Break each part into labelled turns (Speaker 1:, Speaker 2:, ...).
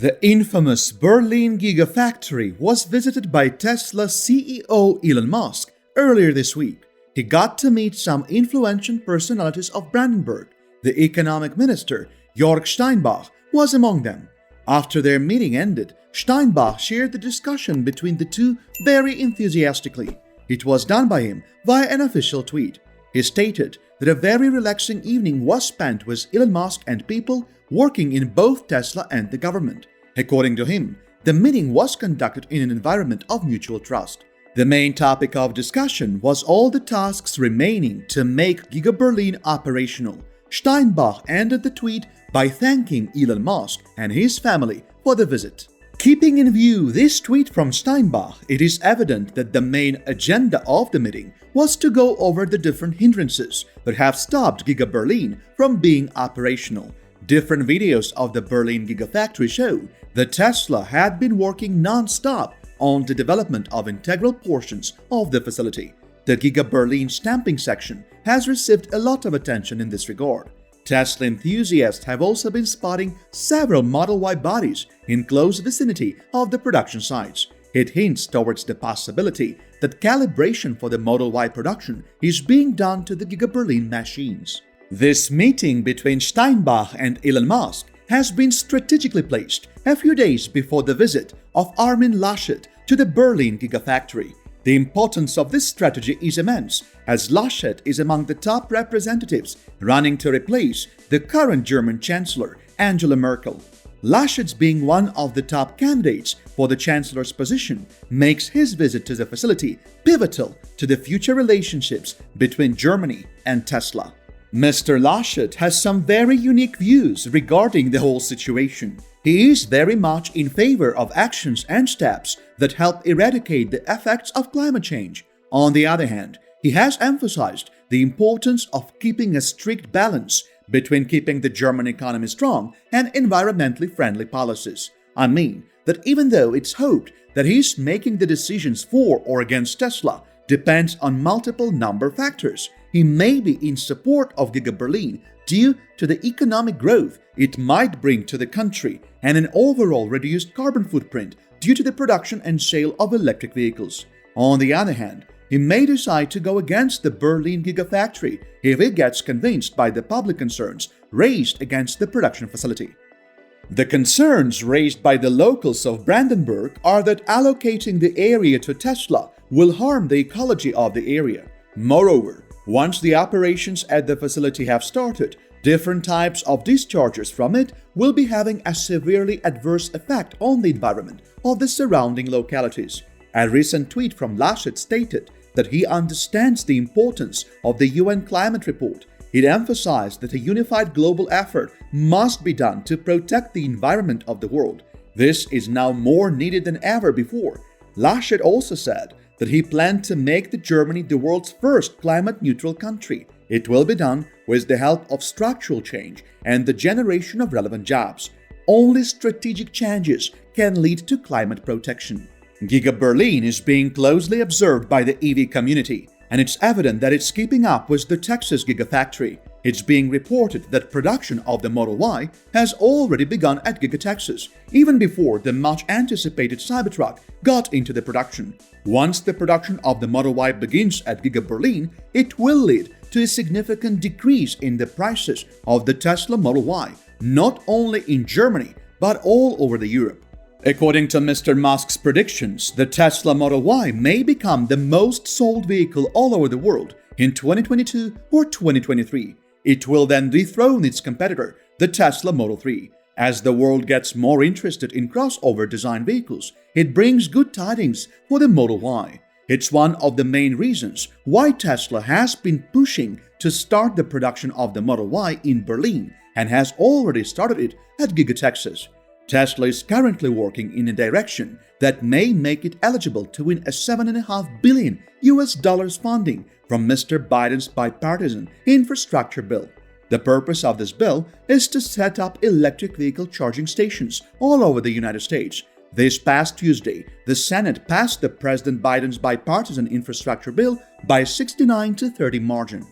Speaker 1: The infamous Berlin Giga factory was visited by Tesla CEO Elon Musk earlier this week. He got to meet some influential personalities of Brandenburg. The Economic Minister Jorg Steinbach was among them. After their meeting ended, Steinbach shared the discussion between the two very enthusiastically. It was done by him via an official tweet. He stated that a very relaxing evening was spent with Elon Musk and people working in both Tesla and the government. According to him, the meeting was conducted in an environment of mutual trust. The main topic of discussion was all the tasks remaining to make Giga Berlin operational. Steinbach ended the tweet by thanking Elon Musk and his family for the visit. Keeping in view this tweet from Steinbach, it is evident that the main agenda of the meeting was to go over the different hindrances that have stopped Giga Berlin from being operational. Different videos of the Berlin Giga factory show that Tesla had been working non-stop on the development of integral portions of the facility. The Giga Berlin Stamping section has received a lot of attention in this regard. Tesla enthusiasts have also been spotting several Model Y bodies in close vicinity of the production sites. It hints towards the possibility that calibration for the Model Y production is being done to the Giga Berlin machines. This meeting between Steinbach and Elon Musk has been strategically placed a few days before the visit of Armin Laschet to the Berlin Giga factory. The importance of this strategy is immense, as Laschet is among the top representatives running to replace the current German Chancellor Angela Merkel. Laschet's being one of the top candidates for the Chancellor's position makes his visit to the facility pivotal to the future relationships between Germany and Tesla. Mr. Laschet has some very unique views regarding the whole situation. He is very much in favor of actions and steps that help eradicate the effects of climate change. On the other hand, he has emphasized the importance of keeping a strict balance between keeping the German economy strong and environmentally friendly policies. I mean that even though it's hoped that he's making the decisions for or against Tesla depends on multiple number of factors, he may be in support of Giga Berlin due to the economic growth it might bring to the country and an overall reduced carbon footprint due to the production and sale of electric vehicles. On the other hand, he may decide to go against the Berlin Giga factory if he gets convinced by the public concerns raised against the production facility. The concerns raised by the locals of Brandenburg are that allocating the area to Tesla will harm the ecology of the area. Moreover, once the operations at the facility have started, different types of discharges from it will be having a severely adverse effect on the environment of the surrounding localities. A recent tweet from Laschet stated that he understands the importance of the UN climate report. It emphasized that a unified global effort must be done to protect the environment of the world. This is now more needed than ever before. Laschet also said that he planned to make Germany the world's first climate-neutral country. It will be done with the help of structural change and the generation of relevant jobs. Only strategic changes can lead to climate protection. Giga Berlin is being closely observed by the EV community, and it's evident that it's keeping up with the Texas Giga factory. It's being reported that production of the Model Y has already begun at Giga Texas, even before the much-anticipated Cybertruck got into the production. Once the production of the Model Y begins at Giga Berlin, it will lead to a significant decrease in the prices of the Tesla Model Y, not only in Germany, but all over Europe. According to Mr. Musk's predictions, the Tesla Model Y may become the most sold vehicle all over the world in 2022 or 2023. It will then dethrone its competitor, the Tesla Model 3. As the world gets more interested in crossover design vehicles, it brings good tidings for the Model Y. It's one of the main reasons why Tesla has been pushing to start the production of the Model Y in Berlin and has already started it at Giga Texas. Tesla is currently working in a direction that may make it eligible to win a $7.5 billion funding from Mr. Biden's bipartisan infrastructure bill. The purpose of this bill is to set up electric vehicle charging stations all over the United States. This past Tuesday, the Senate passed the President Biden's bipartisan infrastructure bill by 69-30 margin.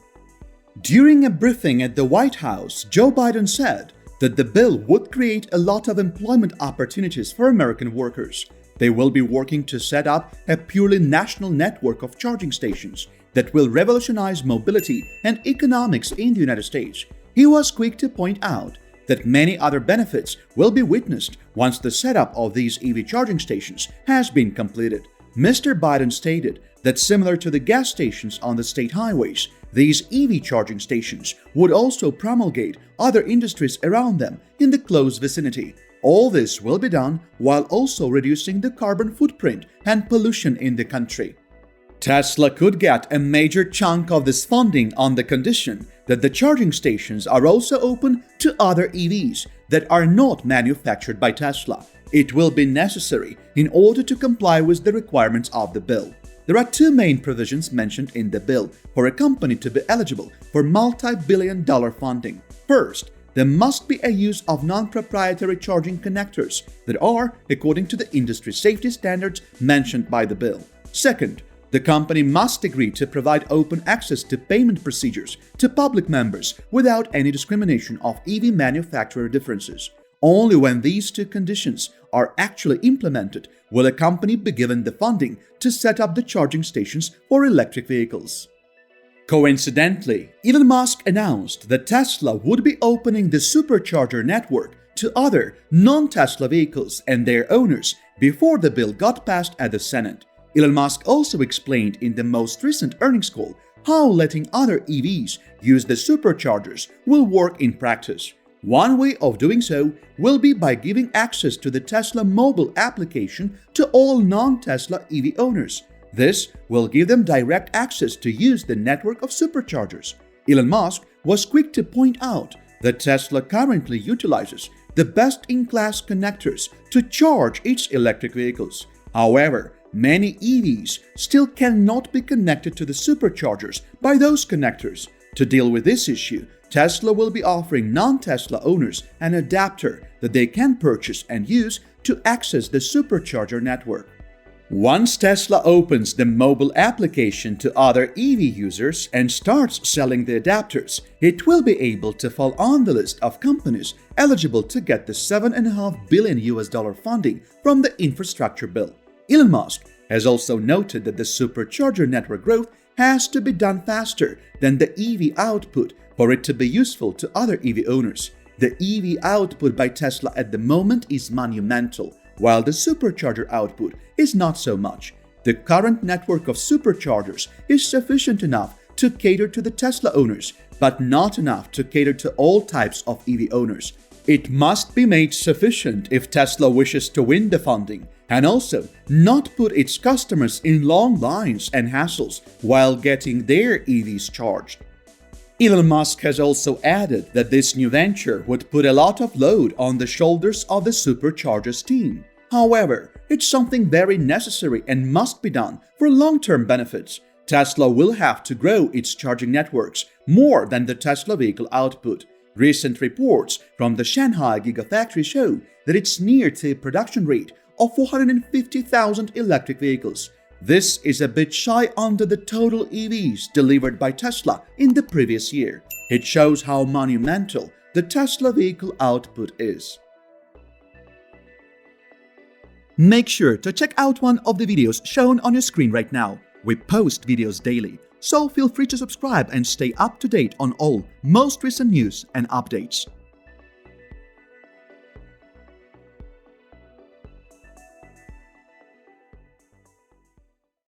Speaker 1: During a briefing at the White House, Joe Biden said that the bill would create a lot of employment opportunities for American workers. They will be working to set up a purely national network of charging stations that will revolutionize mobility and economics in the United States. He was quick to point out that many other benefits will be witnessed once the setup of these EV charging stations has been completed. Mr. Biden stated that similar to the gas stations on the state highways, these EV charging stations would also promulgate other industries around them in the close vicinity. All this will be done while also reducing the carbon footprint and pollution in the country. Tesla could get a major chunk of this funding on the condition that the charging stations are also open to other EVs that are not manufactured by Tesla. It will be necessary in order to comply with the requirements of the bill. There are two main provisions mentioned in the bill for a company to be eligible for multi-billion-dollar funding. First, there must be a use of non-proprietary charging connectors that are according to the industry safety standards mentioned by the bill. Second, the company must agree to provide open access to payment procedures to public members without any discrimination of EV manufacturer differences. Only when these two conditions are actually implemented will a company be given the funding to set up the charging stations for electric vehicles. Coincidentally, Elon Musk announced that Tesla would be opening the Supercharger network to other non-Tesla vehicles and their owners before the bill got passed at the Senate. Elon Musk also explained in the most recent earnings call how letting other EVs use the superchargers will work in practice. One way of doing so will be by giving access to the Tesla mobile application to all non-Tesla EV owners. This will give them direct access to use the network of superchargers. Elon Musk was quick to point out that Tesla currently utilizes the best-in-class connectors to charge its electric vehicles. However, many EVs still cannot be connected to the superchargers by those connectors. To deal with this issue, Tesla will be offering non-Tesla owners an adapter that they can purchase and use to access the supercharger network. Once Tesla opens the mobile application to other EV users and starts selling the adapters, it will be able to fall on the list of companies eligible to get the $7.5 billion funding from the infrastructure bill. Elon Musk has also noted that the supercharger network growth has to be done faster than the EV output for it to be useful to other EV owners. The EV output by Tesla at the moment is monumental, while the supercharger output is not so much. The current network of superchargers is sufficient enough to cater to the Tesla owners, but not enough to cater to all types of EV owners. It must be made sufficient if Tesla wishes to win the funding, and also not put its customers in long lines and hassles while getting their EVs charged. Elon Musk has also added that this new venture would put a lot of load on the shoulders of the Superchargers team. However, it's something very necessary and must be done for long-term benefits. Tesla will have to grow its charging networks more than the Tesla vehicle output. Recent reports from the Shanghai Gigafactory show that it's near to a production rate of 450,000 electric vehicles. This is a bit shy under the total EVs delivered by Tesla in the previous year. It shows how monumental the Tesla vehicle output is. Make sure to check out one of the videos shown on your screen right now. We post videos daily, so feel free to subscribe and stay up to date on all most recent news and updates.